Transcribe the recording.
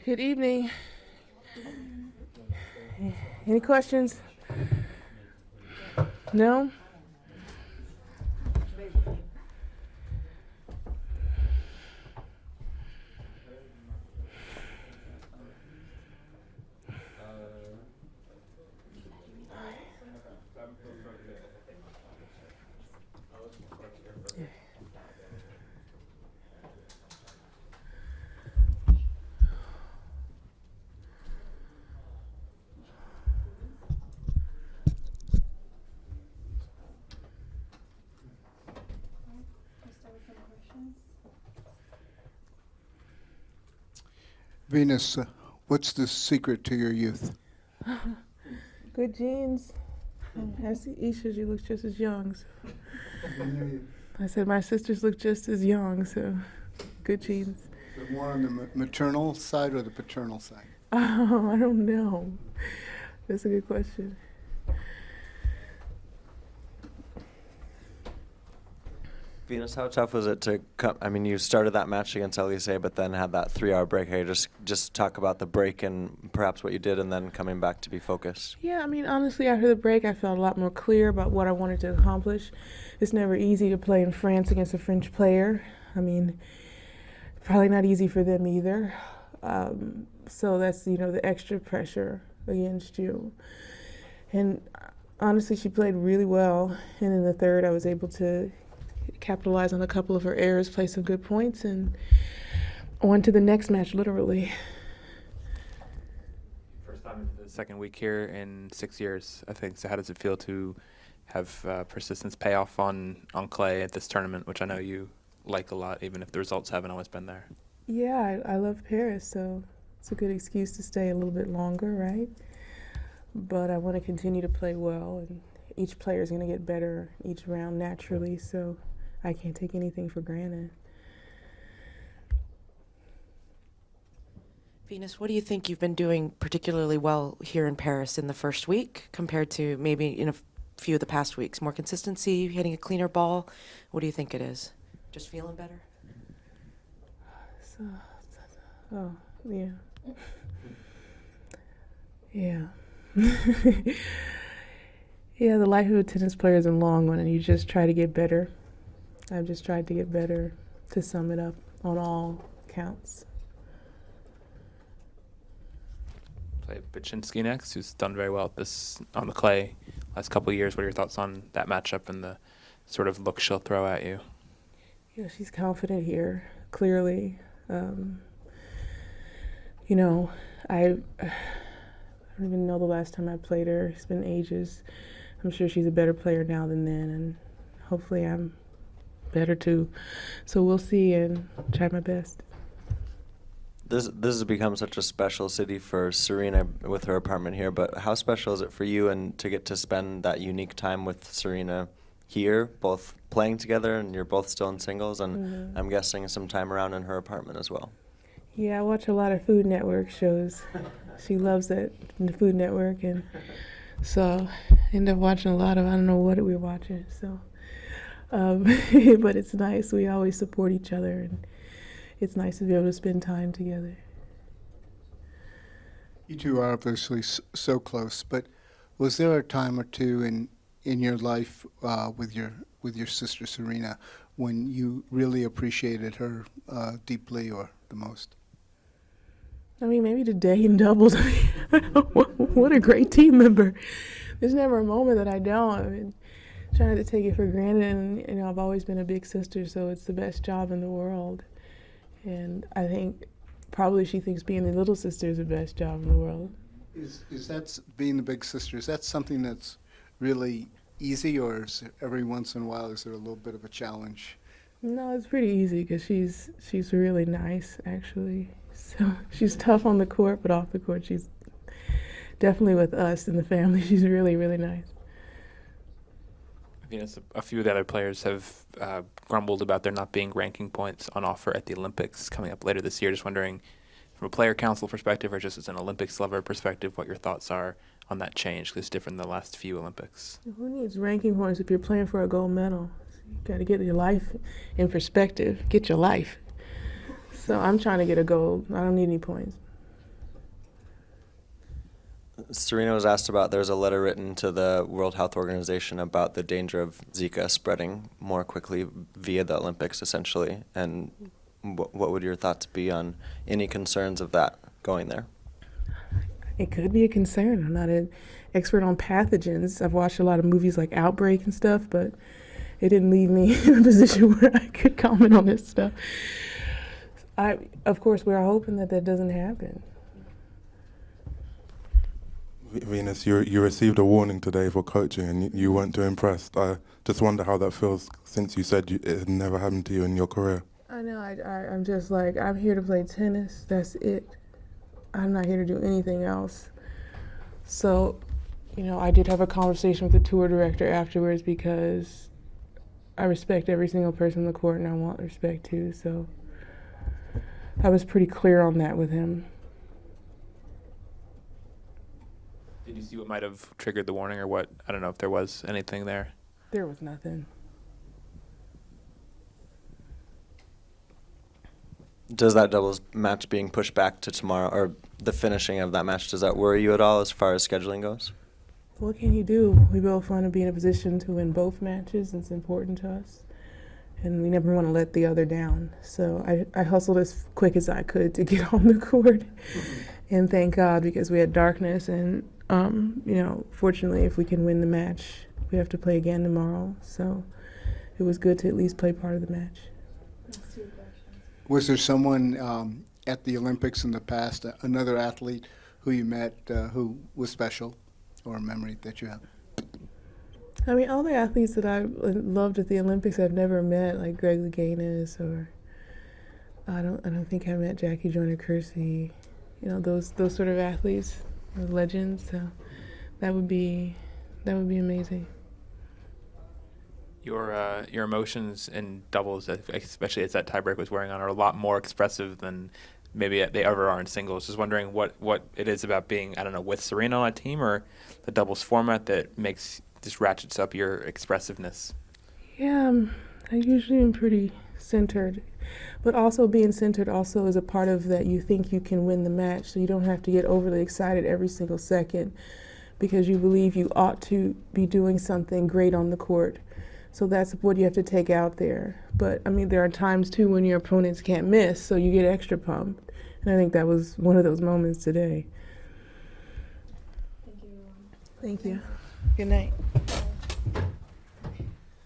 Good evening. Any questions? No? Venus, what's the secret to your youth? Good genes. I see Isha, she looks just as young. So. I said my sisters look just as young, so good genes. Is it more on the maternal side or the paternal side? Oh, I don't know. That's a good question. Venus, how tough was it to come? I mean, you started that match against Alize, but then had that 3-hour break. Hey, just talk about the break and perhaps what you did, and then coming back to be focused. Yeah, I mean, honestly, after the break, I felt a lot more clear about what I wanted to accomplish. It's never easy to play in France against a French player. I mean, probably not easy for them either. So that's, the extra pressure against you. And honestly, she played really well. And in the third, I was able to capitalize on a couple of her errors, play some good points, and on to the next match, literally. First time into the second week here in 6 years, I think. So how does it feel to have persistence pay off on clay at this tournament, which I know you like a lot, even if the results haven't always been there? Yeah, I love Paris, so it's a good excuse to stay a little bit longer, right? But I want to continue to play well, and each player is going to get better each round naturally, so I can't take anything for granted. Venus, what do you think you've been doing particularly well here in Paris in the first week compared to maybe in a few of the past weeks? More consistency, hitting a cleaner ball? What do you think it is? Just feeling better? Yeah. Yeah. Yeah, the life of a tennis player is a long one, and you just try to get better. I've just tried to get better, to sum it up, on all counts. Play Baczynski next, who's done very well at this on the clay last couple of years. What are your thoughts on that matchup and the sort of look she'll throw at you? Yeah, she's confident here, clearly. I don't even know the last time I played her. It's been ages. I'm sure she's a better player now than then, and hopefully I'm better too. So we'll see and try my best. This has become such a special city for Serena with her apartment here, but how special is it for you and to get to spend that unique time with Serena here, both playing together and you're both still in singles, and I'm guessing some time around in her apartment as well? Yeah, I watch a lot of Food Network shows. She loves that, the Food Network, and so I end up watching a lot of, I don't know what we were watching, so. But it's nice. We always support each other, and it's nice to be able to spend time together. You two are obviously so close, but was there a time or two in your life with your sister Serena when you really appreciated her deeply or the most? I mean, maybe today in doubles. What a great team member. There's never a moment that I don't. I mean, trying to take it for granted, and I've always been a big sister, so it's the best job in the world. And I think probably she thinks being the little sister is the best job in the world. Is that, being the big sister, is that something that's really easy, or is every once in a while is there a little bit of a challenge? No, it's pretty easy because she's really nice, actually. So she's tough on the court, but off the court she's definitely, with us in the family, she's really, really nice. Venus, a few of the other players have grumbled about there not being ranking points on offer at the Olympics coming up later this year. Just wondering, from a player council perspective or just as an Olympics lover perspective, what your thoughts are on that change, because it's different than the last few Olympics. Who needs ranking points if you're playing for a gold medal? You got to get your life in perspective. Get your life. So I'm trying to get a gold. I don't need any points. Serena was asked about, there's a letter written to the World Health Organization about the danger of Zika spreading more quickly via the Olympics, essentially. And what would your thoughts be on any concerns of that going there? It could be a concern. I'm not an expert on pathogens. I've watched a lot of movies like Outbreak and stuff, but it didn't leave me in a position where I could comment on this stuff. Of course, we're hoping that that doesn't happen. Venus, you received a warning today for coaching and you weren't too impressed. I just wonder how that feels since you said it had never happened to you in your career. I know, I'm just like, I'm here to play tennis, that's it. I'm not here to do anything else. So, I did have a conversation with the tour director afterwards because I respect every single person on the court and I want respect too, so I was pretty clear on that with him. Did you see what might have triggered the warning or what? I don't know if there was anything there. There was nothing. Does that doubles match being pushed back to tomorrow, or the finishing of that match, does that worry you at all as far as scheduling goes? What can you do? We both want to be in a position to win both matches. It's important to us. And we never want to let the other down. So I hustled as quick as I could to get on the court. And thank God, because we had darkness. And, fortunately, if we can win the match, we have to play again tomorrow. So it was good to at least play part of the match. Was there someone at the Olympics in the past, another athlete who you met who was special, or a memory that you have? I mean, all the athletes that I loved at the Olympics I've never met, like Greg Louganis, or I don't think I met Jackie Joyner-Kersee. Those sort of athletes, those legends. So that would be amazing. Your emotions in doubles, especially as that tiebreak was wearing on, are a lot more expressive than maybe they ever are in singles. Just wondering what it is about being, I don't know, with Serena on a team or the doubles format that just ratchets up your expressiveness. Yeah, I usually am pretty centered, but also being centered also is a part of that. You think you can win the match, so you don't have to get overly excited every single second because you believe you ought to be doing something great on the court. So that's what you have to take out there. But, there are times, too, when your opponents can't miss, so you get extra pumped. And I think that was one of those moments today. Thank you. Good night.